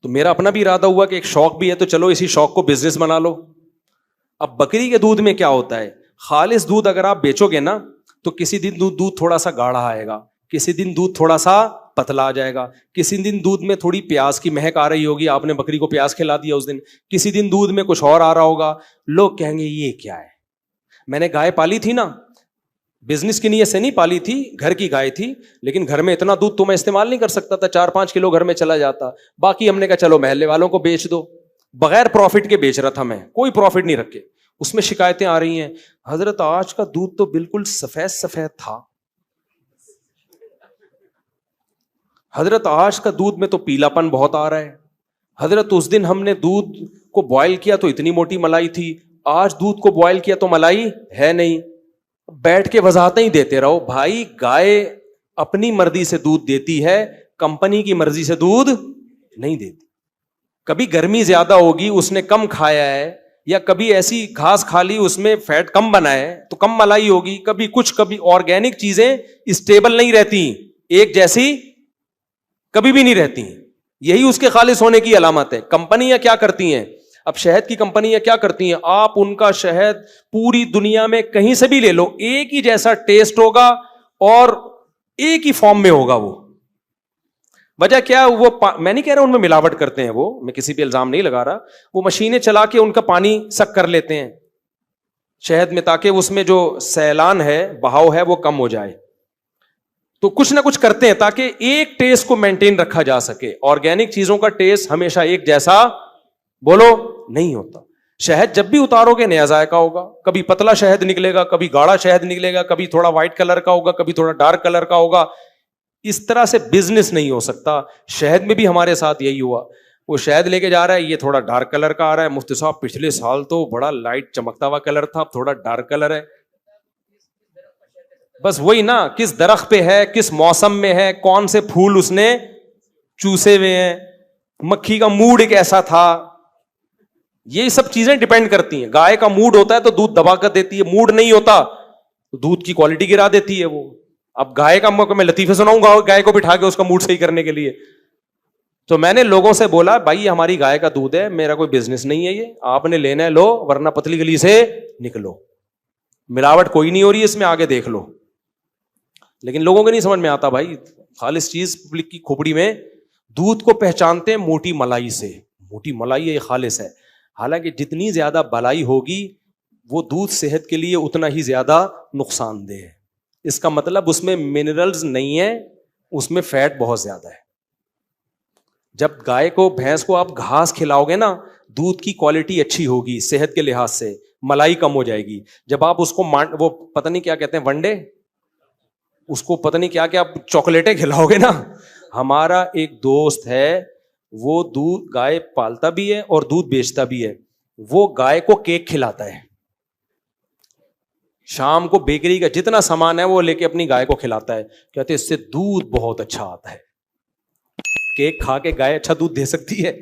تو میرا اپنا بھی ارادہ ہوا کہ ایک شوق بھی ہے تو چلو اسی شوق کو بزنس بنا لو. اب بکری کے دودھ میں کیا ہوتا ہے, خالص دودھ اگر آپ بیچو گے نا تو کسی دن دودھ تھوڑا سا گاڑھا آئے گا, کسی دن دودھ تھوڑا سا پتلا آ جائے گا, کسی دن دودھ میں تھوڑی پیاز کی مہک آ رہی ہوگی, آپ نے بکری کو پیاز کھلا دیا اس دن, کسی دن دودھ میں کچھ اور آ رہا ہوگا. لوگ کہیں گے یہ کیا ہے. میں نے گائے پالی تھی نا, بزنس کی نیت سے نہیں پالی تھی, گھر کی گائے تھی, لیکن گھر میں اتنا دودھ تو میں استعمال نہیں کر سکتا تھا, 4-5 کلو گھر میں چلا جاتا, باقی ہم نے کہا چلو محلے والوں کو بیچ دو. بغیر پروفٹ کے بیچ رہا تھا میں, کوئی پروفٹ نہیں رکھے. اس میں شکایتیں آ رہی ہیں, حضرت آج کا دودھ تو بالکل سفید سفید تھا, حضرت آج کا دودھ میں تو پیلا پن بہت آ رہا ہے, حضرت اس دن ہم نے دودھ کو بوائل کیا تو اتنی موٹی ملائی تھی, آج دودھ کو بوائل کیا تو ملائی ہے نہیں. بیٹھ کے وضاحتیں ہی دیتے رہو. بھائی گائے اپنی مرضی سے دودھ دیتی ہے, کمپنی کی مرضی سے دودھ نہیں دیتی. کبھی گرمی زیادہ ہوگی, اس نے کم کھایا ہے, یا کبھی ایسی گھاس کھا لی اس میں فیٹ کم بنا ہے تو کم ملائی ہوگی. کبھی کچھ, کبھی آرگینک چیزیں اسٹیبل نہیں رہتی, ایک جیسی کبھی بھی نہیں رہتی. یہی اس کے خالص ہونے کی علامت ہے. کمپنیاں کیا کرتی ہیں, اب شہد کی کمپنیاں کیا کرتی ہیں, آپ ان کا شہد پوری دنیا میں کہیں سے بھی لے لو, ایک ہی جیسا ٹیسٹ ہوگا اور ایک ہی فارم میں ہوگا. وہ وجہ کیا, وہ میں نہیں کہہ رہا ان میں ملاوٹ کرتے ہیں, وہ میں کسی پہ الزام نہیں لگا رہا, وہ مشینیں چلا کے ان کا پانی سک کر لیتے ہیں شہد میں, تاکہ اس میں جو سیلان ہے, بہاؤ ہے, وہ کم ہو جائے. تو کچھ نہ کچھ کرتے ہیں تاکہ ایک ٹیسٹ کو مینٹین رکھا جا سکے. آرگینک چیزوں کا ٹیسٹ ہمیشہ ایک جیسا بولو نہیں ہوتا. شہد جب بھی اتارو گے نیا ذائقہ ہوگا, کبھی پتلا شہد نکلے گا, کبھی گاڑھا شہد نکلے گا, کبھی تھوڑا وائٹ کلر کا ہوگا, کبھی تھوڑا ڈارک کلر کا ہوگا. اس طرح سے بزنس نہیں ہو سکتا. شہد میں بھی ہمارے ساتھ یہی ہوا, وہ شہد لے کے جا رہا ہے, یہ تھوڑا ڈارک کلر کا آ رہا ہے, مفتی صاحب پچھلے سال تو بڑا لائٹ چمکتا ہوا کلر تھا, اب تھوڑا ڈارک کلر ہے. بس وہی نا, کس درخت پہ ہے, کس موسم میں ہے, کون سے پھول اس نے چوسے ہوئے ہیں, مکھی کا موڈ ایک ایسا تھا, یہ سب چیزیں ڈیپینڈ کرتی ہیں. گائے کا موڈ ہوتا ہے تو دودھ دبا کر دیتی ہے, موڈ نہیں ہوتا تو دودھ کی کوالٹی گرا دیتی ہے وہ. اب گائے کا موقع میں لطیفے سناؤں گا گائے کو بٹھا کے اس کا موڈ صحیح کرنے کے لیے. تو میں نے لوگوں سے بولا بھائی یہ ہماری گائے کا دودھ ہے, میرا کوئی بزنس نہیں ہے, یہ آپ نے لینا ہے لو, ورنہ پتلی گلی سے نکلو, ملاوٹ کوئی نہیں ہو رہی ہے اس میں, آگے دیکھ لو. لیکن لوگوں کو نہیں سمجھ میں آتا بھائی, خالص چیز پبلک کی کھوپڑی میں. دودھ کو پہچانتے ہیں موٹی ملائی سے, موٹی ملائی ہے یہ خالص ہے, حالانکہ جتنی زیادہ بلائی ہوگی وہ دودھ صحت کے لیے اتنا ہی زیادہ نقصان دہ ہے. اس کا مطلب اس میں منرلز نہیں ہے, اس میں فیٹ بہت زیادہ ہے. جب گائے کو, بھینس کو آپ گھاس کھلاؤ گے نا, دودھ کی کوالٹی اچھی ہوگی صحت کے لحاظ سے, ملائی کم ہو جائے گی. جب آپ اس کو وہ پتہ نہیں کیا کہتے ہیں ونڈے, اس کو پتہ نہیں کیا کیا چاکلیٹیں کھلاؤ گے نا. ہمارا ایک دوست ہے, وہ دودھ گائے پالتا بھی ہے اور دودھ بیچتا بھی ہے. وہ گائے کو کیک کھلاتا ہے, شام کو بیکری کا جتنا سامان ہے وہ لے کے اپنی گائے کو کھلاتا ہے, کہتے اس سے دودھ بہت اچھا آتا ہے. کیک کھا کے گائے اچھا دودھ دے سکتی ہے,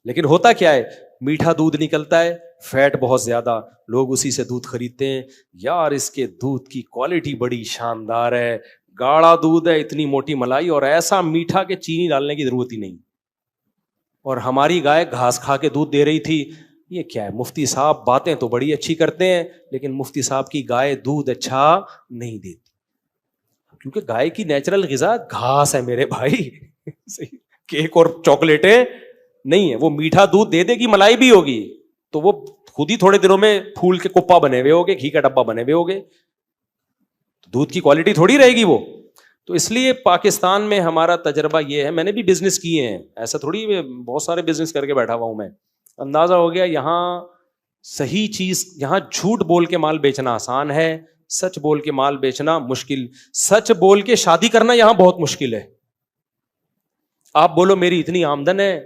لیکن ہوتا کیا ہے, میٹھا دودھ نکلتا ہے, فیٹ بہت زیادہ, لوگ اسی سے دودھ خریدتے ہیں. یار اس کے دودھ کی کوالٹی بڑی شاندار ہے, گاڑھا دودھ ہے, اتنی موٹی ملائی, اور ایسا میٹھا کہ چینی ڈالنے کی ضرورت ہی نہیں. اور ہماری گائے گھاس کھا کے دودھ دے رہی تھی. یہ کیا ہے مفتی صاحب, باتیں تو بڑی اچھی کرتے ہیں لیکن مفتی صاحب کی گائے دودھ اچھا نہیں دیتی, کیونکہ گائے کی نیچرل غذا گھاس ہے میرے بھائی. کیک اور چاکلیٹیں نہیں ہے. وہ میٹھا دودھ دے دے گی, ملائی بھی ہوگی, تو وہ خود ہی تھوڑے دنوں میں پھول کے کپا بنے ہوئے ہوگے, گھی کا ڈبا بنے ہوئے ہوگے, دودھ کی کوالٹی تھوڑی رہے گی وہ. تو اس لیے پاکستان میں ہمارا تجربہ یہ ہے, میں نے بھی بزنس کیے ہیں, ایسا تھوڑی بہت سارے بزنس کر کے بیٹھا ہوا ہوں میں. اندازہ ہو گیا یہاں صحیح چیز, یہاں جھوٹ بول کے مال بیچنا آسان ہے, سچ بول کے مال بیچنا مشکل. سچ بول کے شادی کرنا یہاں بہت مشکل ہے. آپ بولو میری اتنی آمدن ہے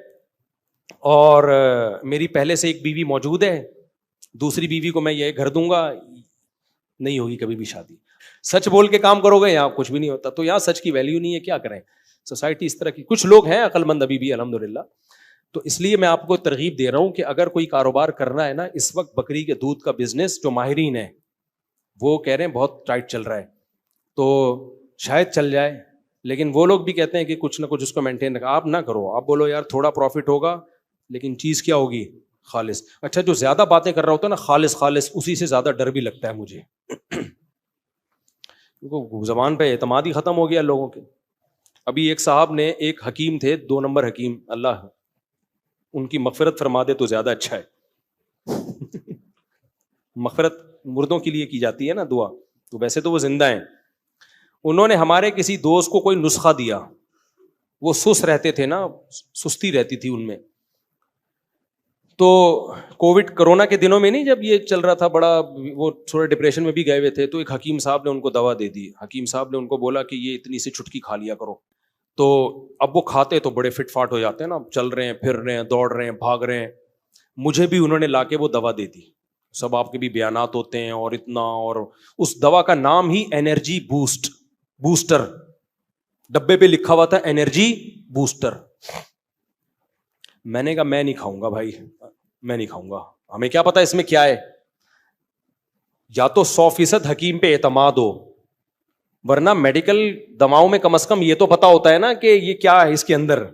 اور میری پہلے سے ایک بیوی موجود ہے, دوسری بیوی کو میں یہ گھر دوں گا, نہیں ہوگی کبھی بھی شادی. سچ بول کے کام کرو گے یہاں کچھ بھی نہیں ہوتا. تو یہاں سچ کی ویلیو نہیں ہے, کیا کریں, سوسائٹی اس طرح کی. کچھ لوگ ہیں عقل مند ابھی بھی الحمدللہ. تو اس لیے میں آپ کو ترغیب دے رہا ہوں کہ اگر کوئی کاروبار کرنا ہے نا, اس وقت بکری کے دودھ کا بزنس جو ماہرین ہیں وہ کہہ رہے ہیں بہت ٹائٹ چل رہا ہے, تو شاید چل جائے. لیکن وہ لوگ بھی کہتے ہیں کہ کچھ نہ کچھ اس کو مینٹین رکھا. آپ نہ کرو, آپ بولو یار تھوڑا پروفٹ ہوگا لیکن چیز کیا ہوگی, خالص. اچھا جو زیادہ باتیں کر رہا ہوتا ہے نا خالص خالص, اسی سے زیادہ ڈر بھی لگتا ہے مجھے, کیونکہ زبان پہ اعتماد ہی ختم ہو گیا لوگوں کے. ابھی ایک صاحب نے, ایک حکیم تھے, 2 نمبر حکیم, اللہ ان کی مغفرت فرما دے تو زیادہ اچھا ہے. مغفرت مردوں کے لیے کی جاتی ہے نا دعا, تو ویسے تو وہ زندہ ہیں. انہوں نے ہمارے کسی دوست کو کوئی نسخہ دیا, وہ سست رہتے تھے نا, سستی رہتی تھی ان میں. تو کووڈ کرونا کے دنوں میں نہیں, جب یہ چل رہا تھا بڑا, وہ تھوڑے ڈپریشن میں بھی گئے ہوئے تھے, تو ایک حکیم صاحب نے ان کو دوا دے دی. حکیم صاحب نے ان کو بولا کہ یہ اتنی سی چٹکی کھا لیا کرو. تو اب وہ کھاتے تو بڑے فٹ فاٹ ہو جاتے ہیں نا, چل رہے ہیں, پھر رہے ہیں, دوڑ رہے ہیں, بھاگ رہے ہیں. مجھے بھی انہوں نے لا کے وہ دوا دے دی. سب آپ کے بھی بیانات ہوتے ہیں اور اتنا, اور اس دوا کا نام ہی انرجی بوسٹر, ڈبے پہ لکھا ہوا تھا انرجی بوسٹر. میں نے کہا میں نہیں کھاؤں گا بھائی, میں نہیں کھاؤں گا, ہمیں کیا پتا اس میں کیا ہے. یا تو 100% حکیم پہ اعتماد ہو, ورنہ میڈیکل دواؤں میں کم از کم یہ تو پتا ہوتا ہے نا کہ یہ کیا ہے اس کے اندر.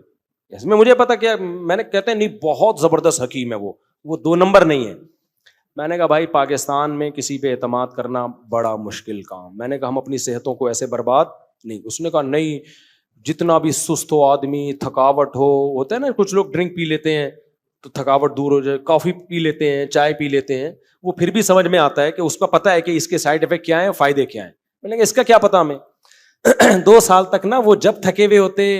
اس میں مجھے پتا کیا, میں نے کہتے ہیں نہیں بہت زبردست حکیم ہے وہ 2 نمبر نہیں ہے. میں نے کہا بھائی پاکستان میں کسی پہ اعتماد کرنا بڑا مشکل کام. میں نے کہا ہم اپنی صحتوں کو ایسے برباد نہیں. اس نے کہا نہیں, جتنا بھی سست ہو آدمی, تھکاوٹ ہوتا ہے نا, کچھ لوگ ڈرنک پی لیتے ہیں تو تھکاوٹ دور ہو جائے, کافی پی لیتے ہیں, چائے پی لیتے ہیں, وہ پھر بھی سمجھ میں آتا ہے کہ اس کا پتہ ہے کہ اس کے سائڈ افیکٹ کیا ہیں, فائدے کیا ہیں. میں نے کہا اس کا کیا پتا ہمیں. 2 سال تک نا وہ جب تھکے ہوئے ہوتے,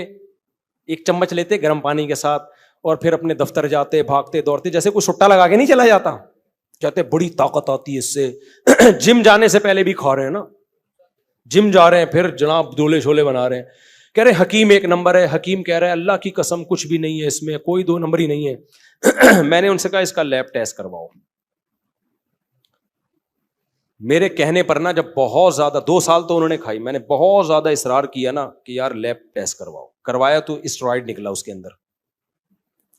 ایک چمچ لیتے گرم پانی کے ساتھ, اور پھر اپنے دفتر جاتے, بھاگتے دوڑتے, جیسے کوئی سٹا لگا کے نہیں چلا جاتا. کہتے بڑی طاقت آتی ہے اس سے. جم جانے سے پہلے بھی کھا رہے ہیں نا, جم جا رہے ہیں, پھر جناب دولے شولے بنا رہے ہیں. کہہ رہے حکیم 1 نمبر ہے. حکیم کہہ رہا ہے اللہ کی قسم کچھ بھی نہیں ہے اس میں, کوئی 2 نمبر ہی نہیں ہے. میں نے ان سے کہا اس کا لیب ٹیسٹ کرواؤ. میرے کہنے پر نا جب بہت زیادہ 2 سال تو انہوں نے کھائی, میں نے بہت زیادہ اصرار کیا نا کہ یار لیب ٹیسٹ کرواؤ. کروایا تو اسٹرائڈ نکلا اس کے اندر.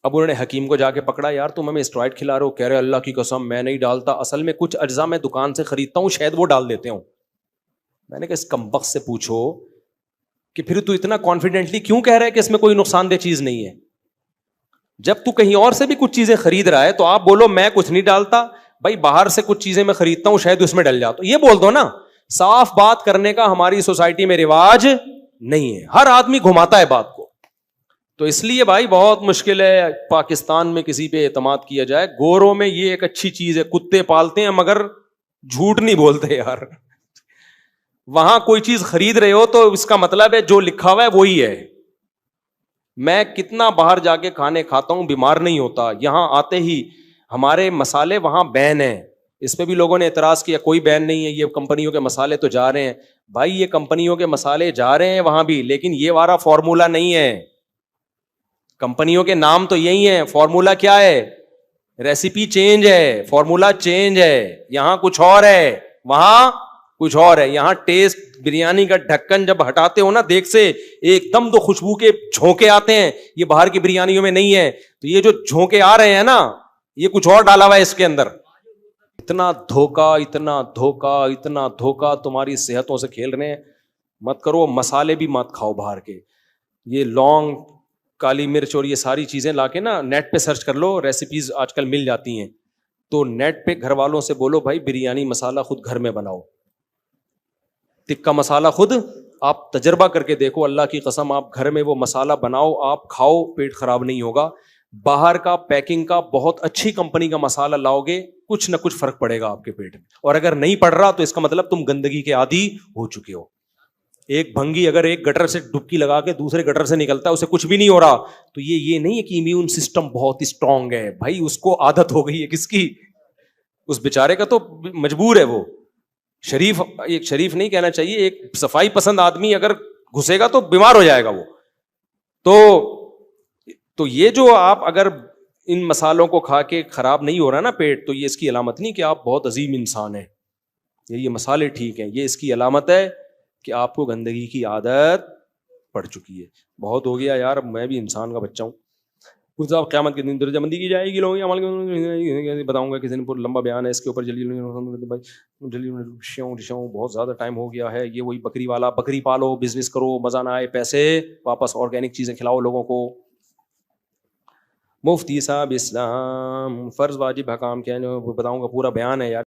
اب انہوں نے حکیم کو جا کے پکڑا, یار تم ہمیں اسٹرائڈ کھلا رہے ہو. کہہ رہے اللہ کی قسم میں نہیں ڈالتا, اصل میں کچھ اجزاء میں دکان سے خریدتا ہوں, شاید وہ ڈال دیتے ہوں. میں نے کہا اس کمبخت سے پوچھو کہ پھر تو اتنا کانفیڈنٹلی کیوں کہہ رہا ہے کہ اس میں کوئی نقصان دہ چیز نہیں ہے. جب تو کہیں اور سے بھی کچھ چیزیں خرید رہا ہے تو آپ بولو میں کچھ نہیں ڈالتا. بھائی باہر سے کچھ چیزیں میں خریدتا ہوں, شاید اس میں ڈل جاتا, یہ بول دو نا. صاف بات کرنے کا ہماری سوسائٹی میں رواج نہیں ہے, ہر آدمی گھماتا ہے بات کو. تو اس لیے بھائی بہت مشکل ہے پاکستان میں کسی پہ اعتماد کیا جائے. گوروں میں یہ ایک اچھی چیز ہے, کتے پالتے ہیں مگر جھوٹ نہیں بولتے یار. وہاں کوئی چیز خرید رہے ہو تو اس کا مطلب ہے جو لکھا ہوا ہے وہی ہے. میں کتنا باہر جا کے کھانے کھاتا ہوں, بیمار نہیں ہوتا. یہاں آتے ہی ہمارے مسالے وہاں بین ہیں. اس پہ بھی لوگوں نے اعتراض کیا کوئی بین نہیں ہے, یہ کمپنیوں کے مسالے تو جا رہے ہیں. بھائی یہ کمپنیوں کے مسالے جا رہے ہیں وہاں بھی, لیکن یہ والا فارمولا نہیں ہے. کمپنیوں کے نام تو یہی ہیں, فارمولا کیا ہے, ریسیپی چینج ہے, فارمولا چینج ہے. یہاں کچھ اور ہے, وہاں کچھ اور ہے. یہاں ٹیسٹ, بریانی کا ڈھکن جب ہٹاتے ہو نا دیکھ سے, ایک دم تو خوشبو کے جھونکے آتے ہیں, یہ باہر کی بریانیوں میں نہیں ہے. تو یہ جو جھونکے آ رہے ہیں نا, یہ کچھ اور ڈالا ہوا ہے اس کے اندر. اتنا دھوکا, اتنا دھوکا, اتنا دھوکا, تمہاری صحتوں سے کھیل رہے ہیں. مت کرو. مسالے بھی مت کھاؤ باہر کے. یہ لونگ, کالی مرچ اور یہ ساری چیزیں لا کے نا نیٹ پہ سرچ کر لو, ریسیپیز آج کل مل جاتی ہیں. تو نیٹ پہ گھر والوں سے بولو بھائی بریانی مسالہ خود گھر میں بناؤ, ٹکا مسالہ خود آپ تجربہ کر کے دیکھو. اللہ کی قسم آپ گھر میں وہ مسالہ بناؤ, آپ کھاؤ, پیٹ خراب نہیں ہوگا. باہر کا پیکنگ کا بہت اچھی کمپنی کا مسالہ لاؤ گے, کچھ نہ کچھ فرق پڑے گا آپ کے پیٹ میں. اور اگر نہیں پڑ رہا تو اس کا مطلب تم گندگی کے عادی ہو چکے ہو. ایک بھنگی اگر ایک گٹر سے ڈبکی لگا کے دوسرے گٹر سے نکلتا ہے, اسے کچھ بھی نہیں ہو رہا, تو یہ نہیں ہے کہ امیون سسٹم بہت اسٹرانگ ہے. بھائی اس کو عادت ہو گئی ہے, کس کی, اس بیچارے کا تو مجبور ہے وہ. شریف, ایک شریف نہیں کہنا چاہیے, ایک صفائی پسند آدمی اگر گھسے گا تو بیمار ہو جائے گا وہ. تو یہ جو آپ اگر ان مسالوں کو کھا کے خراب نہیں ہو رہا نا پیٹ, تو یہ اس کی علامت نہیں کہ آپ بہت عظیم انسان ہیں. یہ مسالے ٹھیک ہیں, یہ اس کی علامت ہے کہ آپ کو گندگی کی عادت پڑ چکی ہے. بہت ہو گیا یار, میں بھی انسان کا بچہ ہوں. اس صاحب قیامت کے دن درجہ بندی کی جائے گی، لوگوں عمل بتاؤں گا کسی دن، پورا لمبا بیان ہے اس کے اوپر. جلدی بہت زیادہ ٹائم ہو گیا ہے. یہ وہی بکری والا، بکری پالو، بزنس کرو، مزہ نہ آئے پیسے واپس آرگینک چیزیں کھلاؤ لوگوں کو. مفتی صاحب اسلام فرض واجب حکام کیا بتاؤں گا، پورا بیان ہے یار.